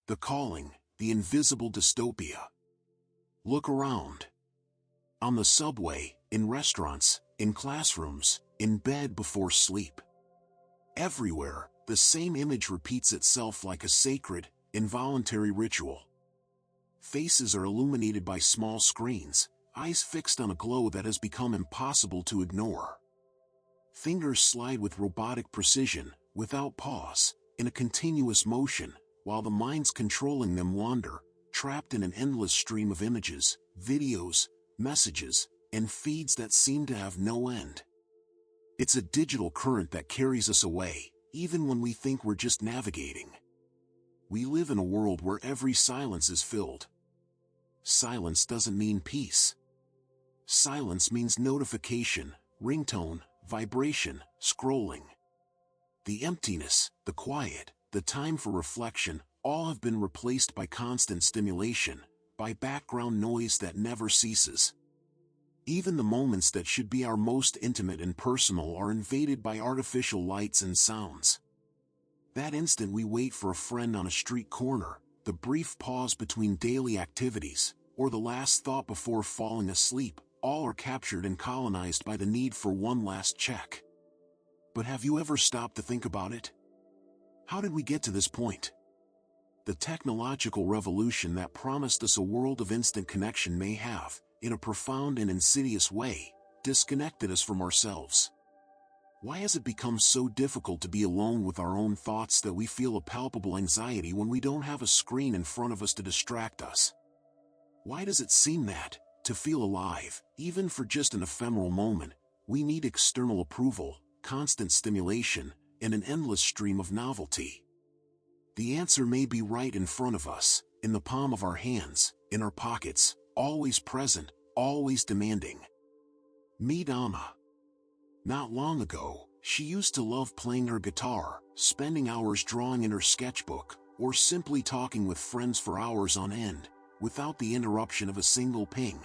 The calling, the invisible dystopia. Look around. On the subway, in restaurants, in classrooms, in bed before sleep. Everywhere, the same image repeats itself like a sacred, involuntary ritual. Faces are illuminated by small screens, eyes fixed on a glow that has become impossible to ignore. Fingers slide with robotic precision, without pause, in a continuous motion, while the minds controlling them wander, trapped in an endless stream of images, videos, messages, and feeds that seem to have no end. It's a digital current that carries us away, even when we think we're just navigating. We live in a world where every silence is filled. Silence doesn't mean peace. Silence means notification, ringtone, vibration, scrolling. The emptiness, the quiet, the time for reflection, all have been replaced by constant stimulation, by background noise that never ceases. Even the moments that should be our most intimate and personal are invaded by artificial lights and sounds. That instant we wait for a friend on a street corner, the brief pause between daily activities, or the last thought before falling asleep, all are captured and colonized by the need for one last check. But have you ever stopped to think about it? How did we get to this point? The technological revolution that promised us a world of instant connection may have, in a profound and insidious way, disconnected us from ourselves. Why has it become so difficult to be alone with our own thoughts that we feel a palpable anxiety when we don't have a screen in front of us to distract us? Why does it seem that, to feel alive, even for just an ephemeral moment, we need external approval, constant stimulation, and an endless stream of novelty? The answer may be right in front of us, in the palm of our hands, in our pockets, always present, always demanding. Meet Anna. Not long ago, she used to love playing her guitar, spending hours drawing in her sketchbook, or simply talking with friends for hours on end, without the interruption of a single ping.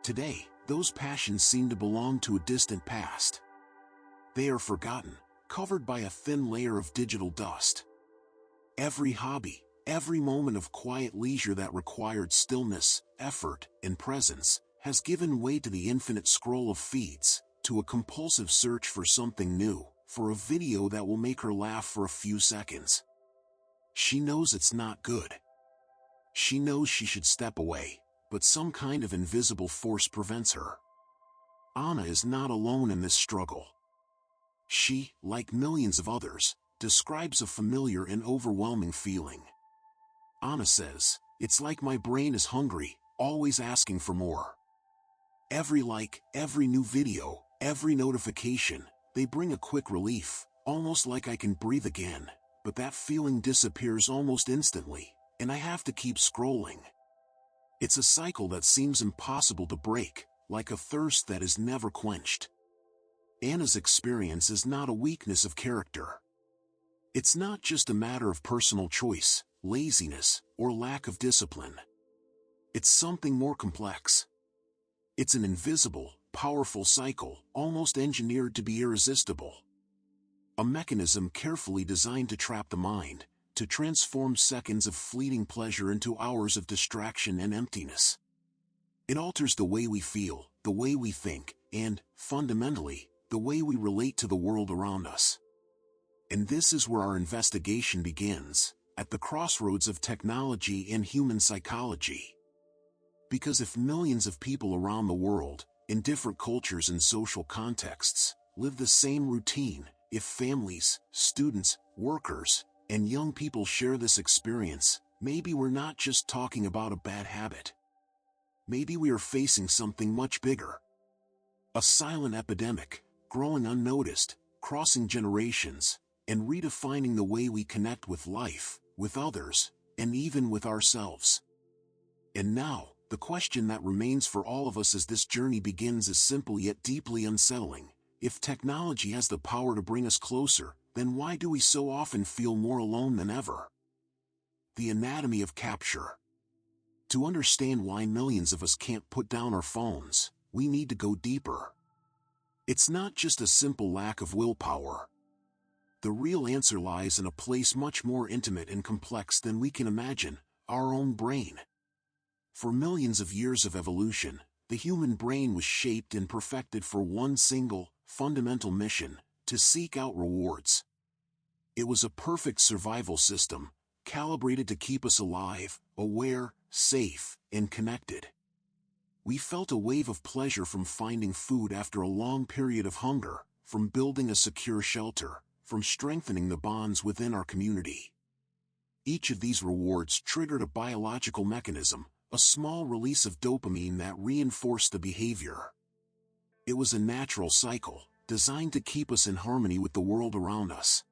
Today, those passions seem to belong to a distant past. They are forgotten, covered by a thin layer of digital dust. Every hobby, every moment of quiet leisure that required stillness, effort, and presence, has given way to the infinite scroll of feeds, to a compulsive search for something new, for a video that will make her laugh for a few seconds. She knows it's not good. She knows she should step away, but some kind of invisible force prevents her. Anna is not alone in this struggle. She, like millions of others, describes a familiar and overwhelming feeling. Anna says, "It's like my brain is hungry, always asking for more." Every like, every new video, every notification, they bring a quick relief, almost like I can breathe again, but that feeling disappears almost instantly, and I have to keep scrolling. It's a cycle that seems impossible to break, like a thirst that is never quenched. Anna's experience is not a weakness of character. It's not just a matter of personal choice, laziness, or lack of discipline. It's something more complex. It's an invisible, powerful cycle, almost engineered to be irresistible. A mechanism carefully designed to trap the mind, to transform seconds of fleeting pleasure into hours of distraction and emptiness. It alters the way we feel, the way we think, and, fundamentally, the way we relate to the world around us. And this is where our investigation begins, at the crossroads of technology and human psychology. Because if millions of people around the world, in different cultures and social contexts, live the same routine, if families, students, workers, and young people share this experience, maybe we're not just talking about a bad habit. Maybe we are facing something much bigger. A silent epidemic, growing unnoticed, crossing generations, and redefining the way we connect with life, with others, and even with ourselves. And now, the question that remains for all of us as this journey begins is simple yet deeply unsettling. If technology has the power to bring us closer, then why do we so often feel more alone than ever? The anatomy of capture. To understand why millions of us can't put down our phones, we need to go deeper. It's not just a simple lack of willpower. The real answer lies in a place much more intimate and complex than we can imagine, our own brain. For millions of years of evolution, the human brain was shaped and perfected for one single, fundamental mission: to seek out rewards. It was a perfect survival system, calibrated to keep us alive, aware, safe, and connected. We felt a wave of pleasure from finding food after a long period of hunger, from building a secure shelter, from strengthening the bonds within our community. Each of these rewards triggered a biological mechanism, a small release of dopamine that reinforced the behavior. It was a natural cycle, designed to keep us in harmony with the world around us.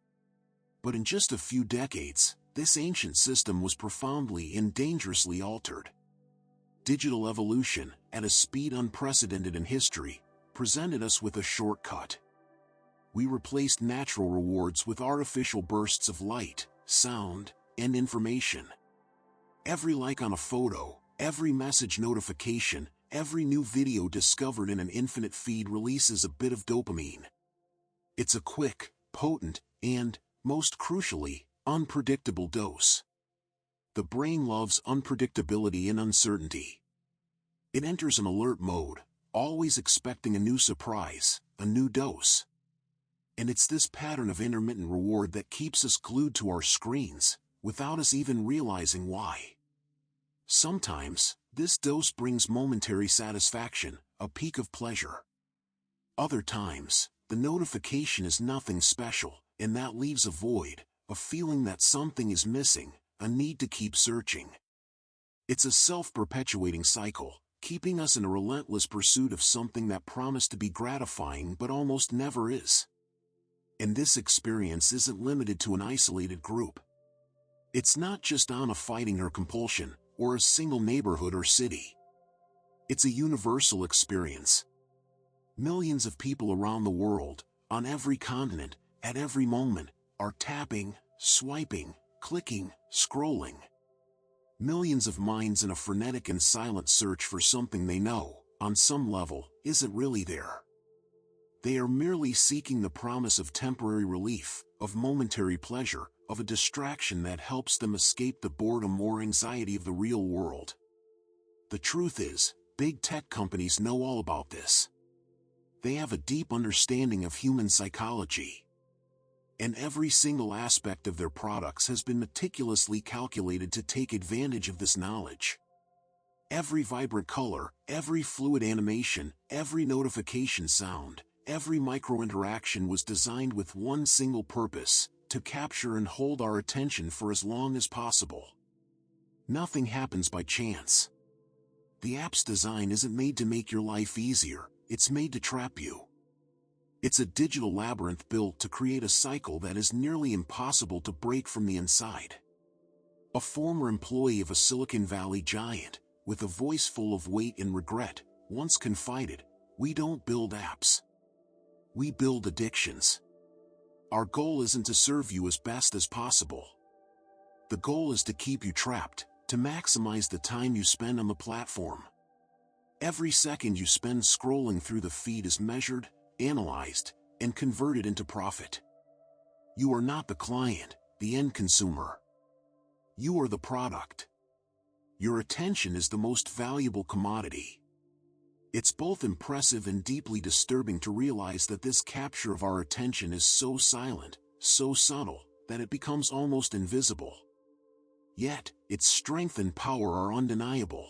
But in just a few decades, this ancient system was profoundly and dangerously altered. Digital evolution, at a speed unprecedented in history, presented us with a shortcut. We replaced natural rewards with artificial bursts of light, sound, and information. Every like on a photo, every message notification, every new video discovered in an infinite feed releases a bit of dopamine. It's a quick, potent, and, most crucially, unpredictable dose. The brain loves unpredictability and uncertainty. It enters an alert mode, always expecting a new surprise, a new dose. And it's this pattern of intermittent reward that keeps us glued to our screens, without us even realizing why. Sometimes, this dose brings momentary satisfaction, a peak of pleasure. Other times, the notification is nothing special, and that leaves a void, a feeling that something is missing, a need to keep searching. It's a self-perpetuating cycle, keeping us in a relentless pursuit of something that promised to be gratifying but almost never is. And this experience isn't limited to an isolated group. It's not just on a fighting or compulsion, or a single neighborhood or city. It's a universal experience. Millions of people around the world, on every continent, at every moment, are tapping, swiping, clicking, scrolling. Millions of minds in a frenetic and silent search for something they know, on some level, isn't really there. They are merely seeking the promise of temporary relief, of momentary pleasure, of a distraction that helps them escape the boredom or anxiety of the real world. The truth is, big tech companies know all about this. They have a deep understanding of human psychology. And every single aspect of their products has been meticulously calculated to take advantage of this knowledge. Every vibrant color, every fluid animation, every notification sound, every micro-interaction was designed with one single purpose: to capture and hold our attention for as long as possible. Nothing happens by chance. The app's design isn't made to make your life easier, it's made to trap you. It's a digital labyrinth built to create a cycle that is nearly impossible to break from the inside. A former employee of a Silicon Valley giant, with a voice full of weight and regret, once confided, "We don't build apps. We build addictions. Our goal isn't to serve you as best as possible. The goal is to keep you trapped, to maximize the time you spend on the platform. Every second you spend scrolling through the feed is measured, analyzed, and converted into profit. You are not the client, the end consumer. You are the product. Your attention is the most valuable commodity." It's both impressive and deeply disturbing to realize that this capture of our attention is so silent, so subtle, that it becomes almost invisible. Yet, its strength and power are undeniable.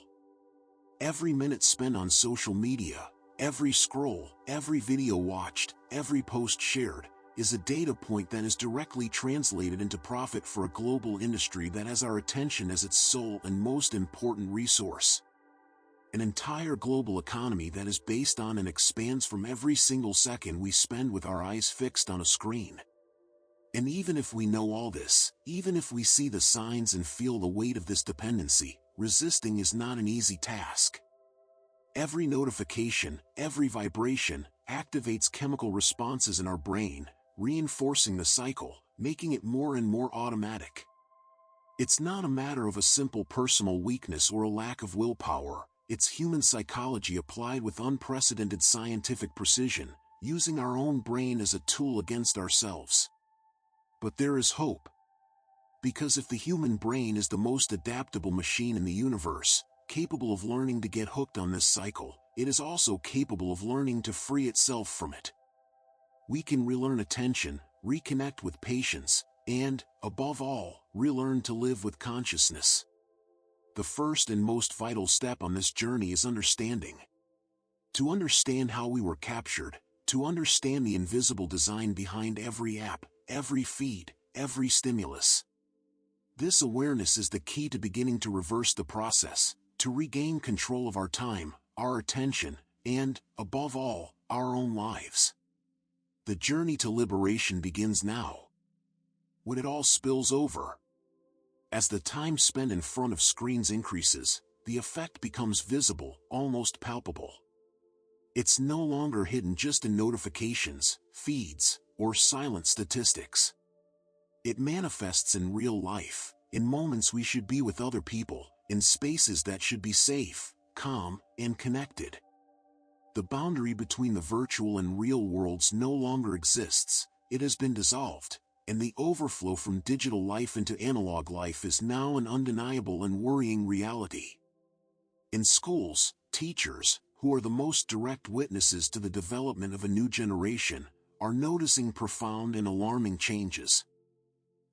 Every minute spent on social media, every scroll, every video watched, every post shared, is a data point that is directly translated into profit for a global industry that has our attention as its sole and most important resource. An entire global economy that is based on and expands from every single second we spend with our eyes fixed on a screen. And even if we know all this, even if we see the signs and feel the weight of this dependency, resisting is not an easy task. Every notification, every vibration, activates chemical responses in our brain, reinforcing the cycle, making it more and more automatic. It's not a matter of a simple personal weakness or a lack of willpower, it's human psychology applied with unprecedented scientific precision, using our own brain as a tool against ourselves. But there is hope. Because if the human brain is the most adaptable machine in the universe, capable of learning to get hooked on this cycle, it is also capable of learning to free itself from it. We can relearn attention, reconnect with patience, and, above all, relearn to live with consciousness. The first and most vital step on this journey is understanding. To understand how we were captured, to understand the invisible design behind every app, every feed, every stimulus. This awareness is the key to beginning to reverse the process, to regain control of our time, our attention, and, above all, our own lives. The journey to liberation begins now. When it all spills over. As the time spent in front of screens increases, the effect becomes visible, almost palpable. It's no longer hidden just in notifications, feeds, or silent statistics. It manifests in real life, in moments we should be with other people, in spaces that should be safe, calm, and connected. The boundary between the virtual and real worlds no longer exists, it has been dissolved, and the overflow from digital life into analog life is now an undeniable and worrying reality. In schools, teachers, who are the most direct witnesses to the development of a new generation, are noticing profound and alarming changes.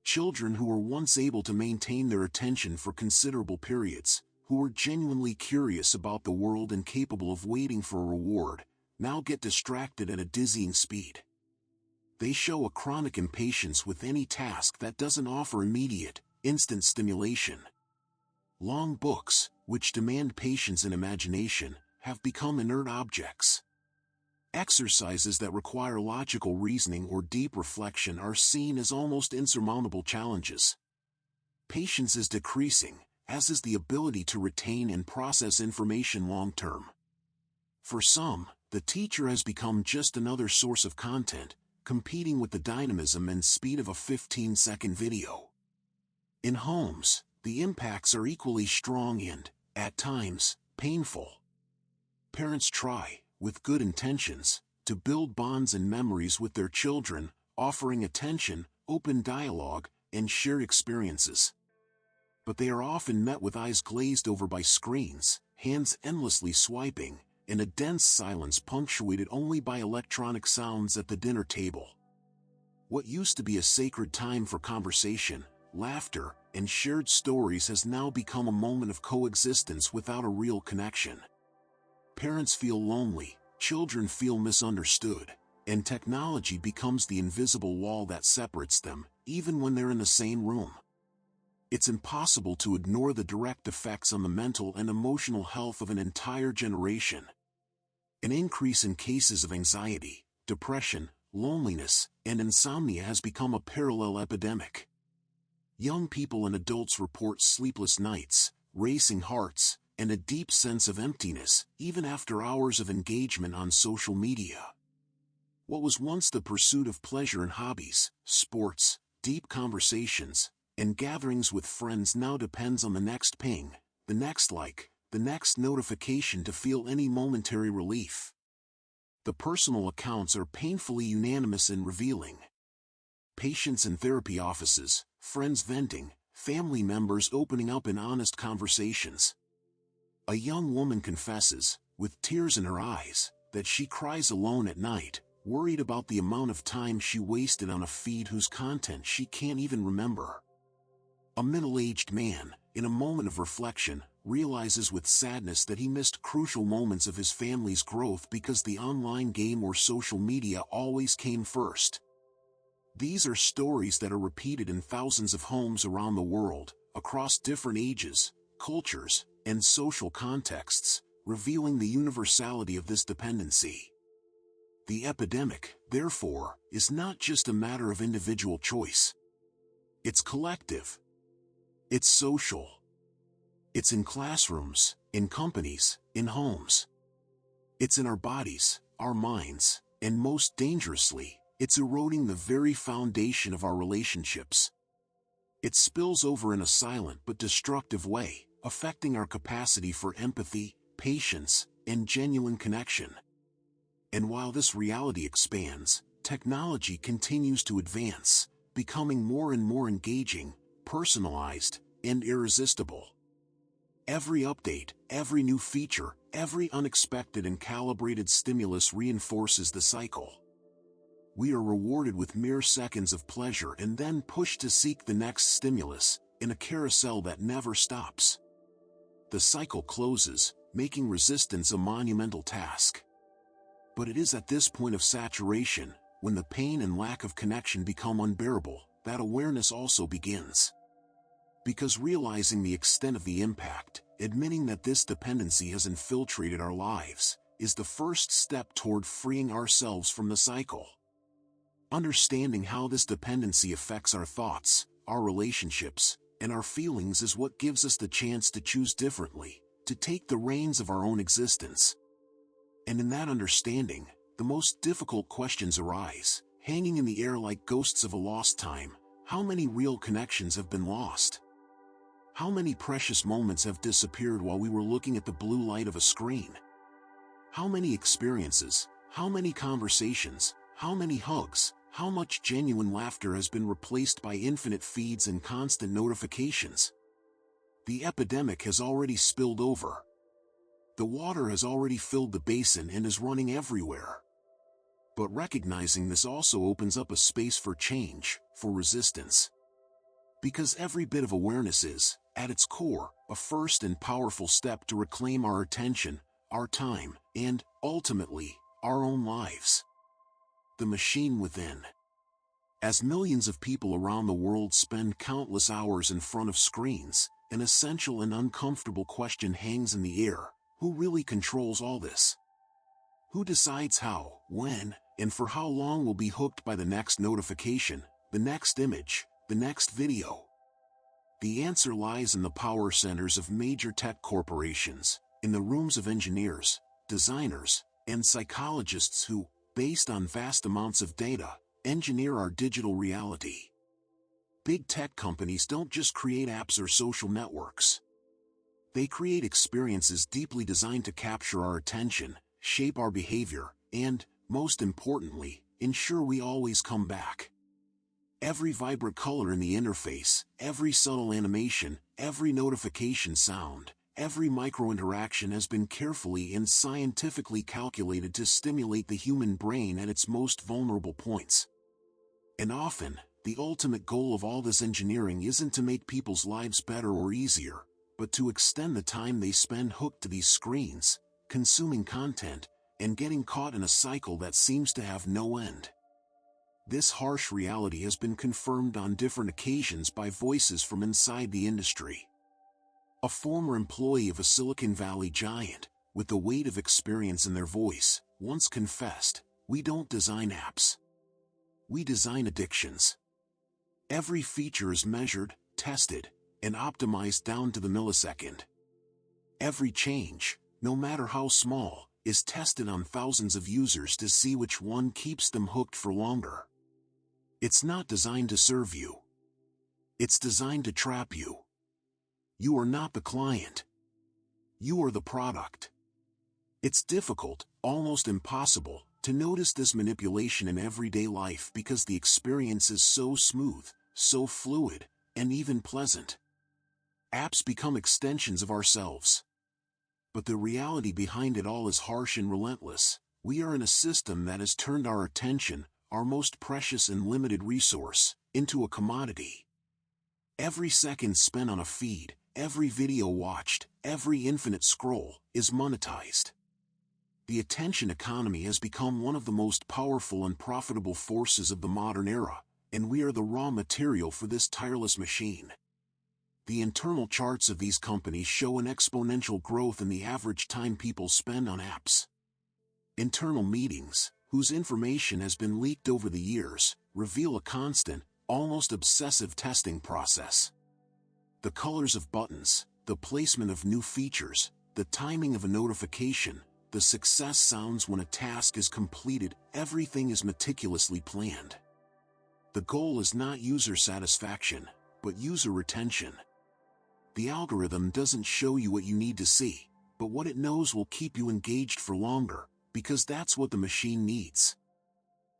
Children who were once able to maintain their attention for considerable periods, who were genuinely curious about the world and capable of waiting for a reward, now get distracted at a dizzying speed. They show a chronic impatience with any task that doesn't offer immediate, instant stimulation. Long books, which demand patience and imagination, have become inert objects. Exercises that require logical reasoning or deep reflection are seen as almost insurmountable challenges. Patience is decreasing, as is the ability to retain and process information long-term. For some, the teacher has become just another source of content, competing with the dynamism and speed of a 15-second video. In homes, the impacts are equally strong and, at times, painful. Parents try, with good intentions, to build bonds and memories with their children, offering attention, open dialogue, and shared experiences. But they are often met with eyes glazed over by screens, hands endlessly swiping, and a dense silence punctuated only by electronic sounds at the dinner table. What used to be a sacred time for conversation, laughter, and shared stories has now become a moment of coexistence without a real connection. Parents feel lonely, children feel misunderstood, and technology becomes the invisible wall that separates them, even when they're in the same room. It's impossible to ignore the direct effects on the mental and emotional health of an entire generation. An increase in cases of anxiety, depression, loneliness, and insomnia has become a parallel epidemic. Young people and adults report sleepless nights, racing hearts, and a deep sense of emptiness, even after hours of engagement on social media. What was once the pursuit of pleasure and hobbies, sports, deep conversations, and gatherings with friends now depends on the next ping, the next like, the next notification to feel any momentary relief. The personal accounts are painfully unanimous and revealing. Patients in therapy offices, friends venting, family members opening up in honest conversations. A young woman confesses, with tears in her eyes, that she cries alone at night, worried about the amount of time she wasted on a feed whose content she can't even remember. A middle-aged man, in a moment of reflection, realizes with sadness that he missed crucial moments of his family's growth because the online game or social media always came first. These are stories that are repeated in thousands of homes around the world, across different ages, cultures, and social contexts, revealing the universality of this dependency. The epidemic, therefore, is not just a matter of individual choice. It's collective. It's social. It's in classrooms, in companies, in homes. It's in our bodies, our minds, and most dangerously, it's eroding the very foundation of our relationships. It spills over in a silent but destructive way, affecting our capacity for empathy, patience, and genuine connection. And while this reality expands, technology continues to advance, becoming more and more engaging, personalized, and irresistible. Every update, every new feature, every unexpected and calibrated stimulus reinforces the cycle. We are rewarded with mere seconds of pleasure and then pushed to seek the next stimulus, in a carousel that never stops. The cycle closes, making resistance a monumental task. But it is at this point of saturation, when the pain and lack of connection become unbearable, that awareness also begins. Because realizing the extent of the impact, admitting that this dependency has infiltrated our lives, is the first step toward freeing ourselves from the cycle. Understanding how this dependency affects our thoughts, our relationships, and our feelings is what gives us the chance to choose differently, to take the reins of our own existence. And in that understanding, the most difficult questions arise, hanging in the air like ghosts of a lost time. How many real connections have been lost? How many precious moments have disappeared while we were looking at the blue light of a screen? How many experiences, how many conversations, how many hugs, how much genuine laughter has been replaced by infinite feeds and constant notifications? The epidemic has already spilled over. The water has already filled the basin and is running everywhere. But recognizing this also opens up a space for change, for resistance. Because every bit of awareness is, at its core, a first and powerful step to reclaim our attention, our time, and, ultimately, our own lives. The machine within. As millions of people around the world spend countless hours in front of screens, an essential and uncomfortable question hangs in the air: who really controls all this? Who decides how, when, and for how long we'll be hooked by the next notification, the next image, the next video? The answer lies in the power centers of major tech corporations, in the rooms of engineers, designers, and psychologists who, based on vast amounts of data, engineer our digital reality. Big tech companies don't just create apps or social networks. They create experiences deeply designed to capture our attention, shape our behavior, and, most importantly, ensure we always come back. Every vibrant color in the interface, every subtle animation, every notification sound, every micro-interaction has been carefully and scientifically calculated to stimulate the human brain at its most vulnerable points. And often, the ultimate goal of all this engineering isn't to make people's lives better or easier, but to extend the time they spend hooked to these screens, consuming content, and getting caught in a cycle that seems to have no end. This harsh reality has been confirmed on different occasions by voices from inside the industry. A former employee of a Silicon Valley giant, with the weight of experience in their voice, once confessed, "We don't design apps. We design addictions." Every feature is measured, tested, and optimized down to the millisecond. Every change, no matter how small, is tested on thousands of users to see which one keeps them hooked for longer. It's not designed to serve you. It's designed to trap you. You are not the client. You are the product. It's difficult, almost impossible, to notice this manipulation in everyday life because the experience is so smooth, so fluid, and even pleasant. Apps become extensions of ourselves. But the reality behind it all is harsh and relentless. We are in a system that has turned our attention, our most precious and limited resource, into a commodity. Every second spent on a feed, every video watched, every infinite scroll, is monetized. The attention economy has become one of the most powerful and profitable forces of the modern era, and we are the raw material for this tireless machine. The internal charts of these companies show an exponential growth in the average time people spend on apps. Internal meetings, whose information has been leaked over the years, reveal a constant, almost obsessive testing process. The colors of buttons, the placement of new features, the timing of a notification, the success sounds when a task is completed, everything is meticulously planned. The goal is not user satisfaction, but user retention. The algorithm doesn't show you what you need to see, but what it knows will keep you engaged for longer, because that's what the machine needs.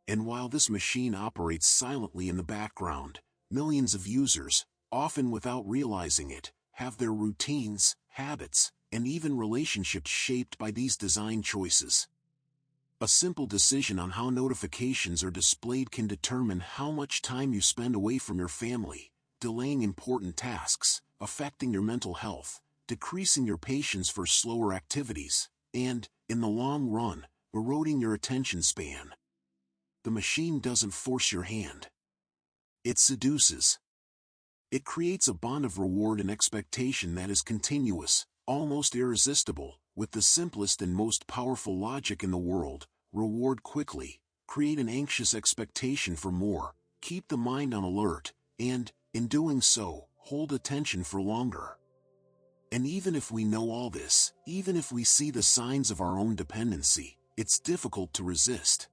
And while this machine operates silently in the background, millions of users, often without realizing it, have their routines, habits, and even relationships shaped by these design choices. A simple decision on how notifications are displayed can determine how much time you spend away from your family, delaying important tasks, affecting your mental health, decreasing your patience for slower activities, and, in the long run, eroding your attention span. The machine doesn't force your hand. It seduces. It creates a bond of reward and expectation that is continuous, almost irresistible, with the simplest and most powerful logic in the world: reward quickly, create an anxious expectation for more, keep the mind on alert, and, in doing so, hold attention for longer. And even if we know all this, even if we see the signs of our own dependency, it's difficult to resist.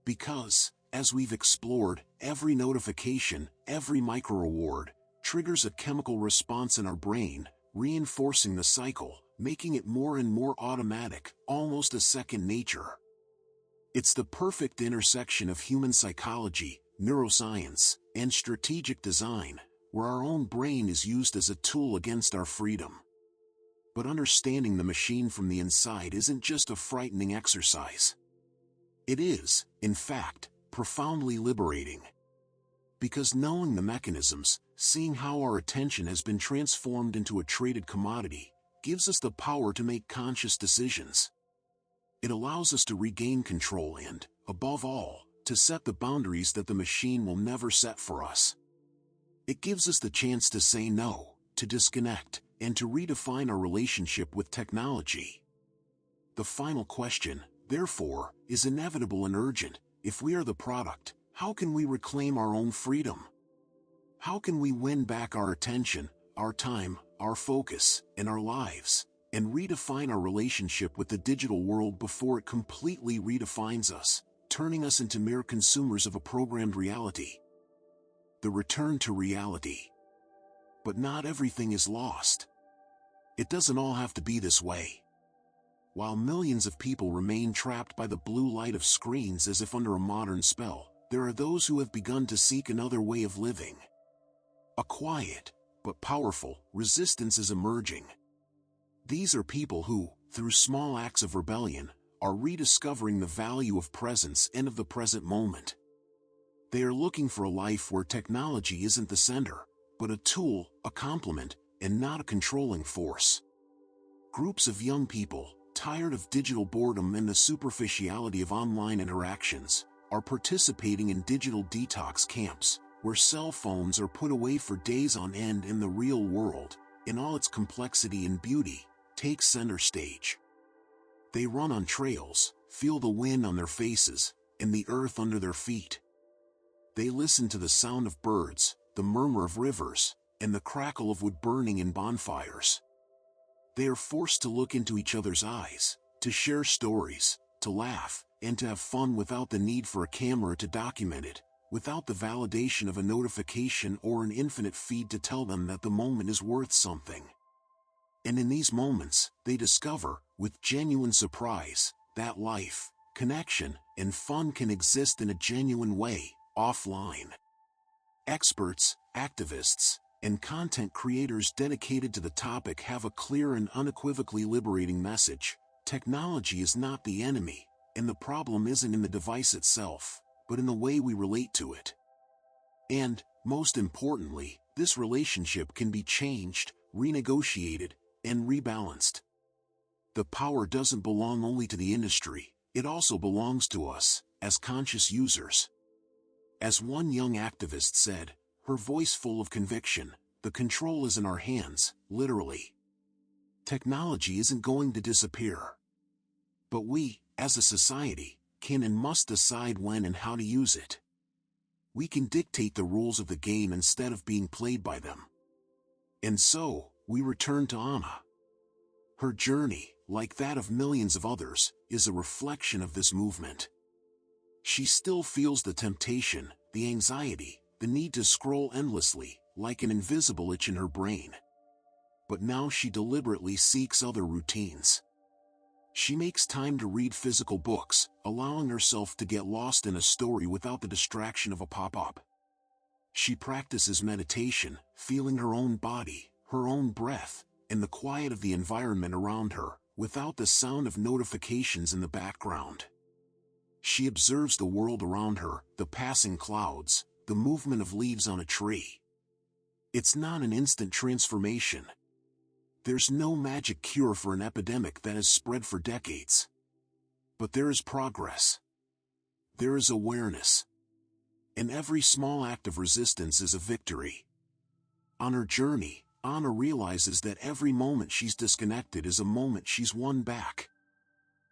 Because, as we've explored, every notification, every micro-reward, triggers a chemical response in our brain, reinforcing the cycle, making it more and more automatic, almost a second nature. It's the perfect intersection of human psychology, neuroscience, and strategic design, where our own brain is used as a tool against our freedom. But understanding the machine from the inside isn't just a frightening exercise. It is, in fact, profoundly liberating. Because knowing the mechanisms, seeing how our attention has been transformed into a traded commodity, gives us the power to make conscious decisions. It allows us to regain control and, above all, to set the boundaries that the machine will never set for us. It gives us the chance to say no, to disconnect, and to redefine our relationship with technology. The final question, therefore, is inevitable and urgent: if we are the product, how can we reclaim our own freedom? How can we win back our attention, our time, our focus, and our lives, and redefine our relationship with the digital world before it completely redefines us, turning us into mere consumers of a programmed reality? The return to reality. But not everything is lost. It doesn't all have to be this way. While millions of people remain trapped by the blue light of screens as if under a modern spell, there are those who have begun to seek another way of living. A quiet, but powerful, resistance is emerging. These are people who, through small acts of rebellion, are rediscovering the value of presence and of the present moment. They are looking for a life where technology isn't the center, but a tool, a complement, and not a controlling force. Groups of young people, tired of digital boredom and the superficiality of online interactions, are participating in digital detox camps, where cell phones are put away for days on end and the real world, in all its complexity and beauty, takes center stage. They run on trails, feel the wind on their faces, and the earth under their feet. They listen to the sound of birds, the murmur of rivers, and the crackle of wood burning in bonfires. They are forced to look into each other's eyes, to share stories, to laugh, and to have fun without the need for a camera to document it, without the validation of a notification or an infinite feed to tell them that the moment is worth something. And in these moments, they discover, with genuine surprise, that life, connection, and fun can exist in a genuine way, offline. Experts, activists, and content creators dedicated to the topic have a clear and unequivocally liberating message: technology is not the enemy, and the problem isn't in the device itself, but in the way we relate to it. And, most importantly, this relationship can be changed, renegotiated, and rebalanced. The power doesn't belong only to the industry, it also belongs to us, as conscious users. As one young activist said, her voice full of conviction, "The control is in our hands, literally." Technology isn't going to disappear. But we, as a society, can and must decide when and how to use it. We can dictate the rules of the game instead of being played by them. And so, we return to Anna. Her journey, like that of millions of others, is a reflection of this movement. She still feels the temptation, the anxiety, the need to scroll endlessly, like an invisible itch in her brain. But now she deliberately seeks other routines. She makes time to read physical books, allowing herself to get lost in a story without the distraction of a pop-up. She practices meditation, feeling her own body, her own breath, and the quiet of the environment around her, without the sound of notifications in the background. She observes the world around her, the passing clouds, the movement of leaves on a tree. It's not an instant transformation. There's no magic cure for an epidemic that has spread for decades. But there is progress. There is awareness. And every small act of resistance is a victory. On her journey, Anna realizes that every moment she's disconnected is a moment she's won back.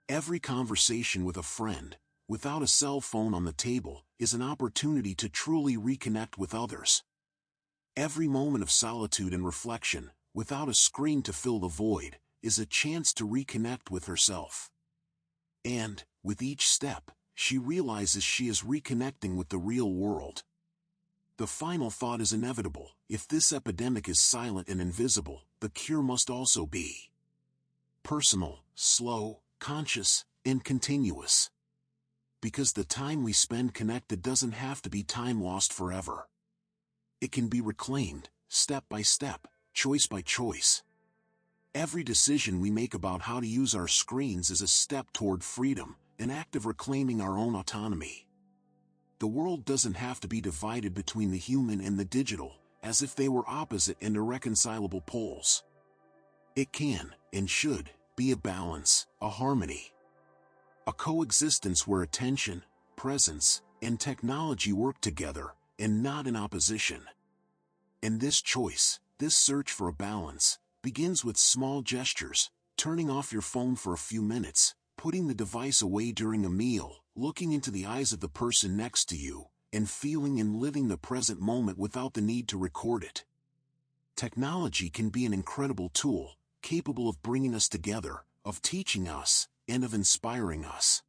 Every conversation with a friend, without a cell phone on the table, is an opportunity to truly reconnect with others. Every moment of solitude and reflection, without a screen to fill the void, is a chance to reconnect with herself. And, with each step, she realizes she is reconnecting with the real world. The final thought is inevitable: if this epidemic is silent and invisible, the cure must also be personal, slow, conscious, and continuous. Because the time we spend connected doesn't have to be time lost forever. It can be reclaimed, step by step, choice by choice. Every decision we make about how to use our screens is a step toward freedom, an act of reclaiming our own autonomy. The world doesn't have to be divided between the human and the digital, as if they were opposite and irreconcilable poles. It can, and should, be a balance, a harmony. A coexistence where attention, presence, and technology work together, and not in opposition. And this choice, this search for a balance, begins with small gestures: turning off your phone for a few minutes, putting the device away during a meal, looking into the eyes of the person next to you, and feeling and living the present moment without the need to record it. Technology can be an incredible tool, capable of bringing us together, of teaching us, and of inspiring us.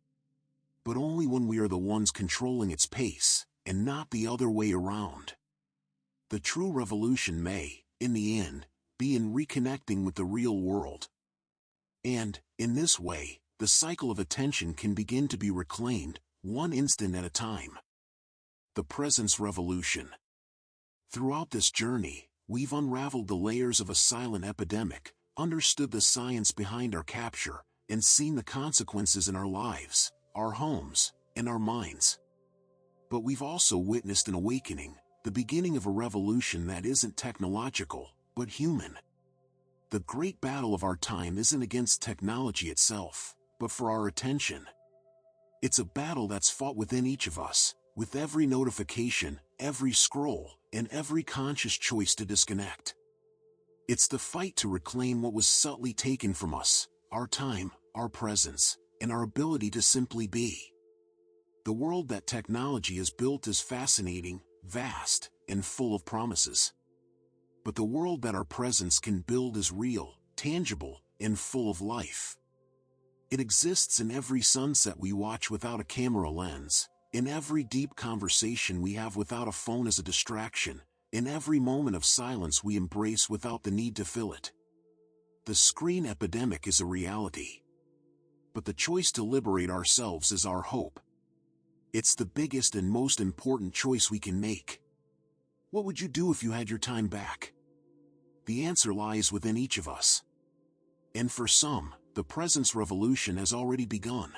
But only when we are the ones controlling its pace, and not the other way around. The true revolution may, in the end, be in reconnecting with the real world. And, in this way, the cycle of attention can begin to be reclaimed, one instant at a time. The presence revolution. Throughout this journey, we've unraveled the layers of a silent epidemic, understood the science behind our capture, and seen the consequences in our lives, our homes, and our minds. But we've also witnessed an awakening, the beginning of a revolution that isn't technological, but human. The great battle of our time isn't against technology itself, but for our attention. It's a battle that's fought within each of us, with every notification, every scroll, and every conscious choice to disconnect. It's the fight to reclaim what was subtly taken from us: our time, our presence, and our ability to simply be. The world that technology has built is fascinating, vast, and full of promises. But the world that our presence can build is real, tangible, and full of life. It exists in every sunset we watch without a camera lens, in every deep conversation we have without a phone as a distraction, in every moment of silence we embrace without the need to fill it. The screen epidemic is a reality. But the choice to liberate ourselves is our hope. It's the biggest and most important choice we can make. What would you do if you had your time back? The answer lies within each of us. And for some, the presence revolution has already begun.